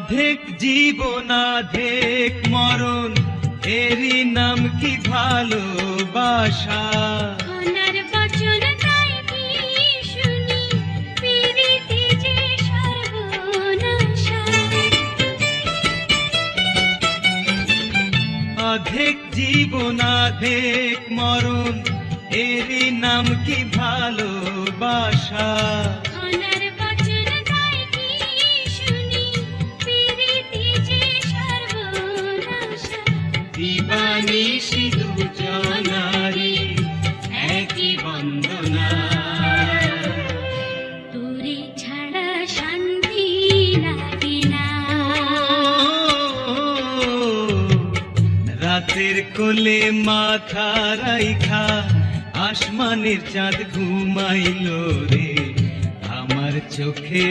অধেক জীবন অধেক মরণ, এরই নাম কি ভালোবাসা। ওনার বচন তাই কি শুনি, পিরিতি যে সর্বনাশা। অধেক জীবন অধেক মরণ, এরই নাম কি ভালোবাসা। ওনার বচন তাই কি শুনি, পিরিতি যে সর্বনাশা। দিবানিশি দুজনারি একই বন্দনা, তোরে ছাড়া শান্তি লাগে না। রাতের কোলে মাথা রাইখা আসমানের চাঁদ ঘুমাইল রে, আমার চোখে